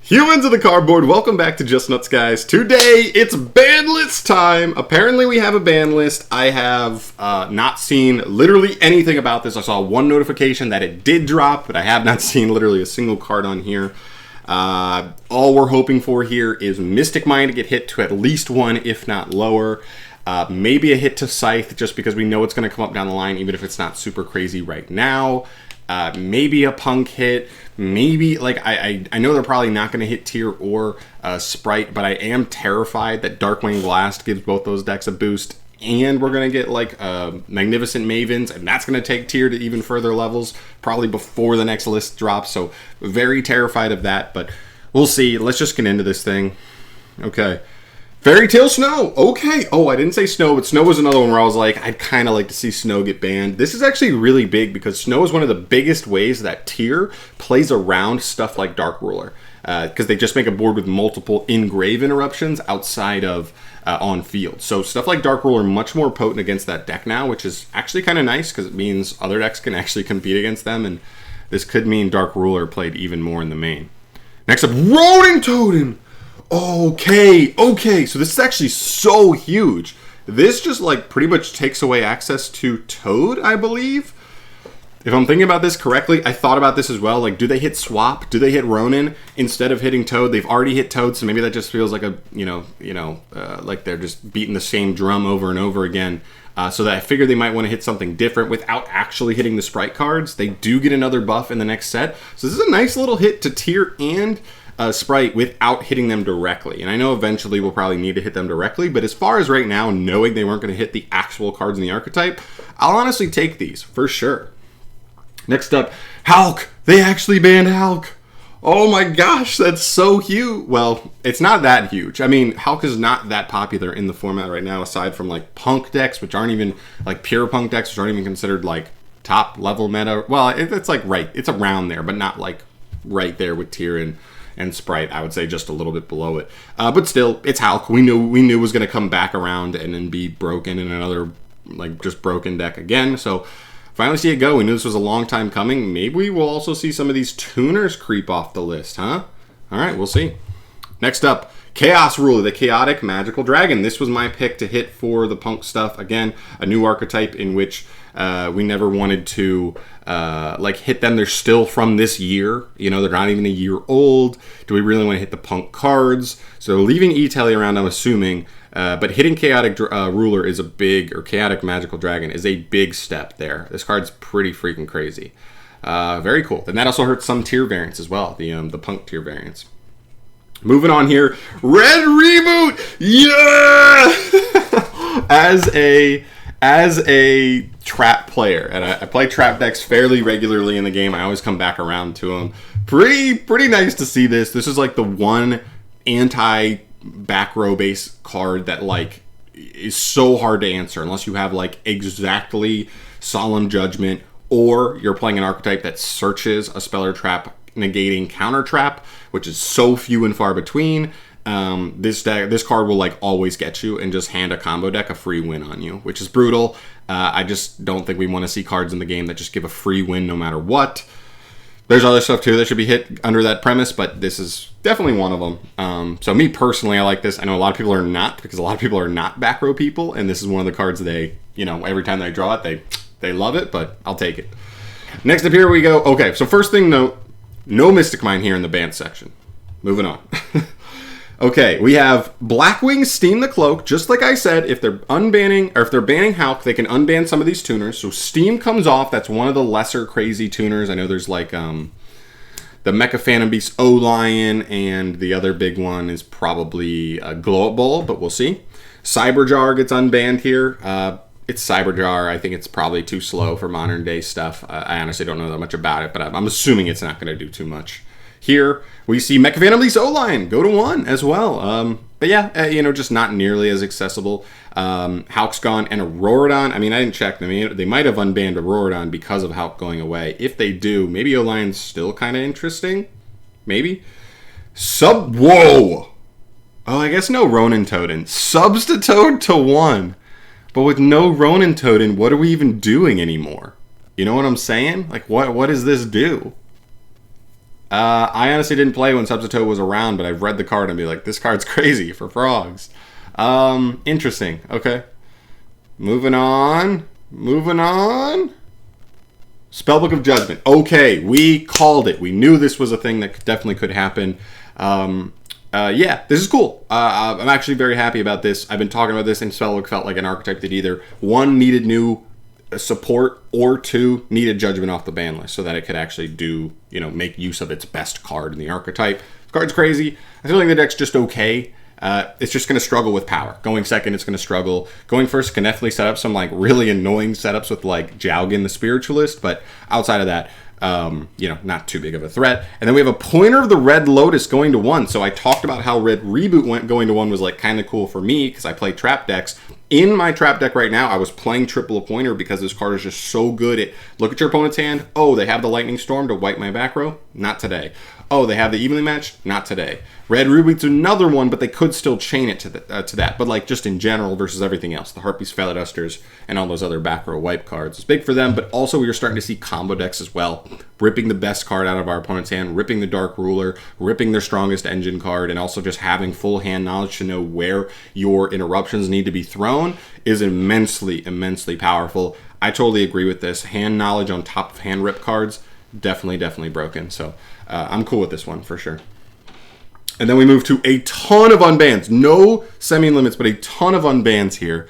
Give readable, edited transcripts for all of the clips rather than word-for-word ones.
Humans of the cardboard, welcome back to Just Nuts, guys. Today, it's ban list time. Apparently, we have a ban list. I have not seen literally anything about this. I saw one notification that it did drop, but I have not seen literally a single card on here. All we're hoping for here is Mystic Mine to get hit to at least one, if not lower. Maybe a hit to Scythe, just because we know it's going to come up down the line, even if it's not super crazy right now. Maybe a Punk hit. Maybe, like, I know they're probably not going to hit Tier or Sprite, but I am terrified that Darkwing Blast gives both those decks a boost, and we're going to get, like, Magnificent Mavens, and that's going to take Tier to even further levels, probably before the next list drops, so very terrified of that, but we'll see. Let's just get into this thing. Okay. Fairy Tale Snow. Okay. Oh, I didn't say Snow, but Snow was another one where I was like, I'd kind of like to see Snow get banned. This is actually really big because Snow is one of the biggest ways that Tier plays around stuff like Dark Ruler. Because they just make a board with multiple in-grave interruptions outside of on field. So stuff like Dark Ruler much more potent against that deck now, which is actually kind of nice because it means other decks can actually compete against them. And this could mean Dark Ruler played even more in the main. Next up, Ronin Toten. Okay, so this is actually so huge. This just, like, pretty much takes away access to Toad, I believe. If I'm thinking about this correctly, I thought about this as well. Like, do they hit Swap? Do they hit Ronin instead of hitting Toad? They've already hit Toad, so maybe that just feels like a, like they're just beating the same drum over and over again. So that I figured they might want to hit something different without actually hitting the Sprite cards. They do get another buff in the next set. So this is a nice little hit to Tier and Sprite without hitting them directly. And I know eventually we'll probably need to hit them directly, but as far as right now, knowing they weren't going to hit the actual cards in the archetype, I'll honestly take these, for sure. Next up, Hulk! They actually banned Hulk! Oh my gosh, that's so huge! Well, it's not that huge. I mean, Hulk is not that popular in the format right now, aside from, like, Punk decks, which aren't even, like, pure Punk decks, which aren't even considered, like, top level meta. Well, it's like, right, it's around there, but not, like, right there with Tier and Sprite. I would say just a little bit below it. But still, it's Hulk. We knew it was going to come back around and then be broken in another, like, just broken deck again. So, finally see it go. We knew this was a long time coming. Maybe we'll also see some of these tuners creep off the list, huh? All right, we'll see. Next up, Chaos Ruler, the Chaotic Magical Dragon. This was my pick to hit for the Punk stuff. Again, a new archetype in which we never wanted to hit them. They're still from this year. You know, they're not even a year old. Do we really want to hit the Punk cards? So leaving E-Telly around, I'm assuming. But hitting Chaotic Ruler is a big, or Chaotic Magical Dragon is a big step there. This card's pretty freaking crazy. Very cool. And that also hurts some tier variants as well, the Punk tier variants. Moving on here, Red Reboot! Yeah! As a trap player, and I play trap decks fairly regularly in the game. I always come back around to them. Pretty nice to see this. This is like the one anti-back row base card that, like, is so hard to answer unless you have, like, exactly Solemn Judgment, or you're playing an archetype that searches a Speller Trap negating counter trap, which is so few and far between. This card will, like, always get you and just hand a combo deck a free win on you, which is brutal. I just don't think we want to see cards in the game that just give a free win no matter what. There's other stuff too that should be hit under that premise, but this is definitely one of them. So me personally, I like this. I know a lot of people are not, because a lot of people are not back row people, and this is one of the cards they, every time they draw it, they love it, but I'll take it. Next up here we go. Okay, so first thing note, no Mystic Mine here in the ban section. Moving on. Okay, we have Blackwing Steam the Cloak. Just like I said, if they're unbanning, or if they're banning Hulk, they can unban some of these tuners. So Steam comes off. That's one of the lesser crazy tuners. I know there's, like, the Mecha Van Elise O-Lion, and the other big one is probably a Glow Up Ball, but we'll see. Cyberjar gets unbanned here. It's Cyberjar. I think it's probably too slow for modern day stuff. I honestly don't know that much about it, but I'm assuming it's not going to do too much. Here, we see Mecha Van Elise O-Lion go to 1 as well. But yeah, just not nearly as accessible. Hulk's gone, and Auroradon. I mean, I didn't check. They might have unbanned Auroradon because of Hulk going away. If they do, maybe O-Lion's still kind of interesting. Maybe. Whoa! Oh, I guess no Ronin Toten. Subs to Toad to 1. But with no Ronin Toten, what are we even doing anymore? You know what I'm saying? Like, what does this do? I honestly didn't play when Substitute was around, but I've read the card and be like, this card's crazy for frogs. Interesting. Okay. Moving on. Spellbook of Judgment. Okay, we called it. We knew this was a thing that definitely could happen. Yeah, this is cool. I'm actually very happy about this. I've been talking about this, and Spellbook felt like an archetype that either, one, needed new support, or two, needed Judgment off the ban list so that it could actually do, make use of its best card in the archetype. This card's crazy. I feel like the deck's just okay. It's just going to struggle with power. Going second, it's going to struggle. Going first can definitely set up some really annoying setups with Jowgin the Spiritualist, but outside of that, not too big of a threat. And then we have a Pointer of the Red Lotus going to 1. So I talked about how Red Reboot going to 1 was kind of cool for me because I play trap decks. In my trap deck right now, I was playing triple a Pointer because this card is just so good at, look at your opponent's hand. Oh, they have the Lightning Storm to wipe my back row? Not today. Oh, they have the Evenly Matched? Not today. Red Reboot's another one, but they could still chain it to that. But just in general versus everything else, the Harpies, Feather and all those other back row wipe cards. It's big for them, but also we are starting to see combo decks as well. Ripping the best card out of our opponent's hand, ripping the Dark Ruler, ripping their strongest engine card, and also just having full hand knowledge to know where your interruptions need to be thrown is immensely, immensely powerful. I totally agree with this. Hand knowledge on top of hand rip cards, definitely broken. So I'm cool with this one for sure. And then we move to a ton of unbans. No semi-limits, but a ton of unbans here.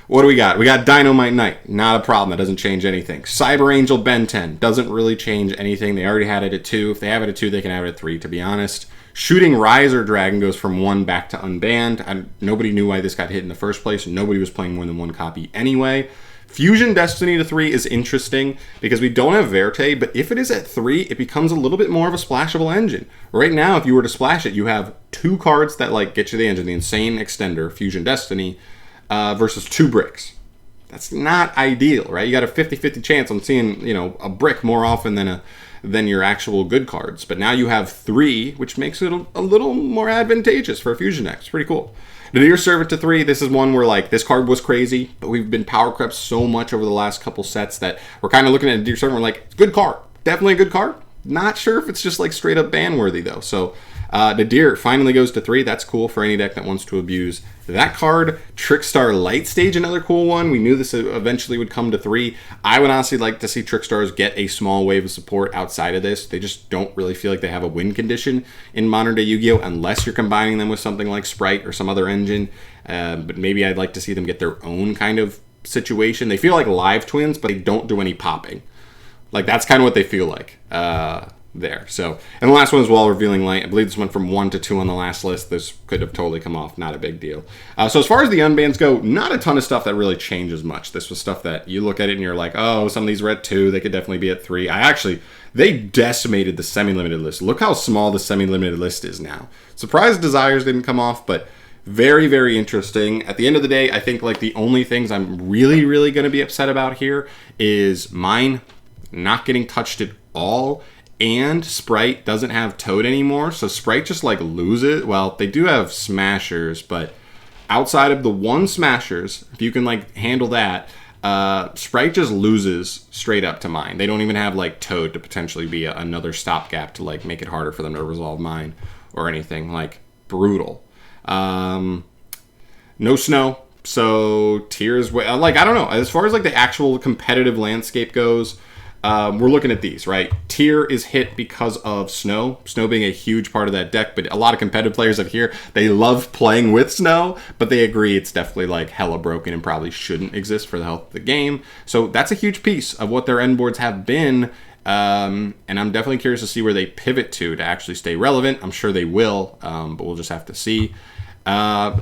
What do we got? We got Dynamite Knight. Not a problem. That doesn't change anything. Cyber Angel Ben 10. Doesn't really change anything. They already had it at 2. If they have it at 2, they can have it at 3, to be honest. Shooting Riser Dragon goes from 1 back to unbanned. Nobody knew why this got hit in the first place. Nobody was playing more than 1 copy anyway. Fusion Destiny to 3 is interesting because we don't have Verte, but if it is at 3, it becomes a little bit more of a splashable engine. Right now, if you were to splash it, you have 2 cards that get you the engine, the Insane Extender, Fusion Destiny, versus 2 bricks. That's not ideal, right? You got a 50-50 chance on seeing, a brick more often than your actual good cards. But now you have 3, which makes it a little more advantageous for a Fusion deck. It's pretty cool. Nadir Servant to 3, this is one where this card was crazy, but we've been power crept so much over the last couple sets that we're kind of looking at Nadir Servant, we're like, good card. Definitely a good card. Not sure if it's just straight up ban worthy though. So Nadir finally goes to 3. That's cool for any deck that wants to abuse that card. Trickstar Light Stage, another cool one. We knew this eventually would come to 3. I would honestly like to see Trickstars get a small wave of support outside of this. They just don't really feel like they have a win condition in modern day Yu-Gi-Oh! Unless you're combining them with something like Sprite or some other engine. But maybe I'd like to see them get their own kind of situation. They feel like live twins, but they don't do any popping. That's kind of what they feel like. There. So, and the last one is Wall Revealing Light. I believe this went from 1 to 2 on the last list. This could have totally come off. Not a big deal. So as far as the unbans go, not a ton of stuff that really changes much. This was stuff that you look at it and you're like, oh, some of these were at 2. They could definitely be at 3. They decimated the semi-limited list. Look how small the semi-limited list is now. Surprised Desires didn't come off, but very, very interesting. At the end of the day, I think the only things I'm really, really going to be upset about here is mine not getting touched at all. And Sprite doesn't have Toad anymore, so Sprite just loses. Well, they do have Smashers, but outside of the 1 Smashers, if you can handle that, Sprite just loses straight up to mine. They don't even have Toad to potentially be another stopgap to make it harder for them to resolve mine or anything. Brutal. No Snow, so Tears. I don't know. As far as the actual competitive landscape goes. We're looking at these, right? Tier is hit because of Snow. Snow being a huge part of that deck, but a lot of competitive players up here, they love playing with Snow, but they agree it's definitely hella broken and probably shouldn't exist for the health of the game. So that's a huge piece of what their end boards have been, and I'm definitely curious to see where they pivot to actually stay relevant. I'm sure they will, but we'll just have to see.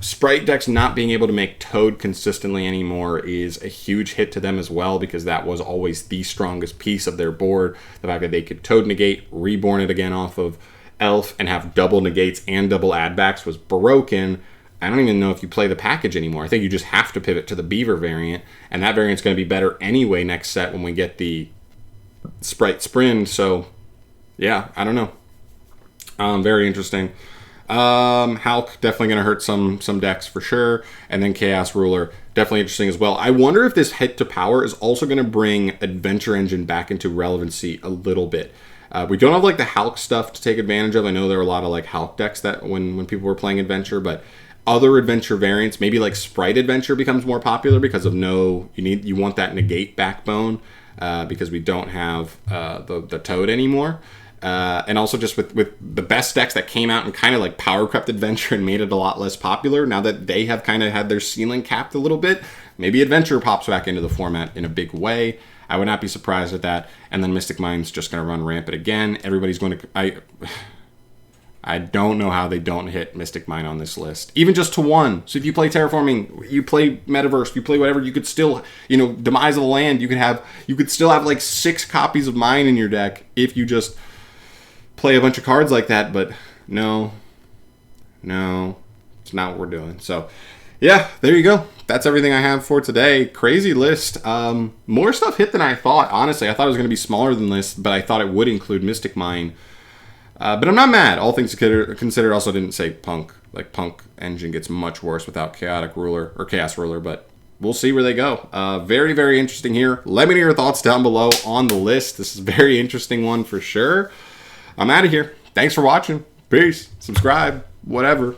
Sprite decks not being able to make Toad consistently anymore is a huge hit to them as well, because that was always the strongest piece of their board. The fact that they could Toad negate, reborn it again off of Elf, and have double negates and double add-backs was broken. I don't even know if you play the package anymore. I think you just have to pivot to the Beaver variant, and that variant's going to be better anyway next set when we get the Sprite Sprint. So, yeah, I don't know. Very interesting. Hulk definitely going to hurt some decks for sure, and then Chaos Ruler definitely interesting as well. I wonder if this hit to power is also going to bring Adventure Engine back into relevancy a little bit. We don't have like the Hulk stuff to take advantage of. I know there are a lot of like Hulk decks that when people were playing Adventure, but other Adventure variants, maybe like Sprite Adventure becomes more popular because of you want that negate backbone because we don't have the Toad anymore. And also just with the best decks that came out and kind of like power crept Adventure and made it a lot less popular, now that they have kind of had their ceiling capped a little bit, maybe Adventure pops back into the format in a big way. I would not be surprised at that. And then Mystic Mine's just going to run rampant again. Everybody's going to... I don't know how they don't hit Mystic Mine on this list. Even just to 1. So if you play Terraforming, you play Metaverse, you play whatever, you could still, Demise of the Land, you could still have like 6 copies of Mine in your deck if you just play a bunch of cards like that. But no, it's not what we're doing. So yeah, there you go. That's everything I have for today. Crazy list. More stuff hit than I thought. Honestly, I thought it was going to be smaller than this, but I thought it would include Mystic Mine. But I'm not mad. All things considered, also didn't say Punk. Like, Punk engine gets much worse without Chaos Ruler, but we'll see where they go. Very, very interesting here. Let me know your thoughts down below on the list. This is a very interesting one for sure. I'm out of here. Thanks for watching. Peace. Subscribe. Whatever.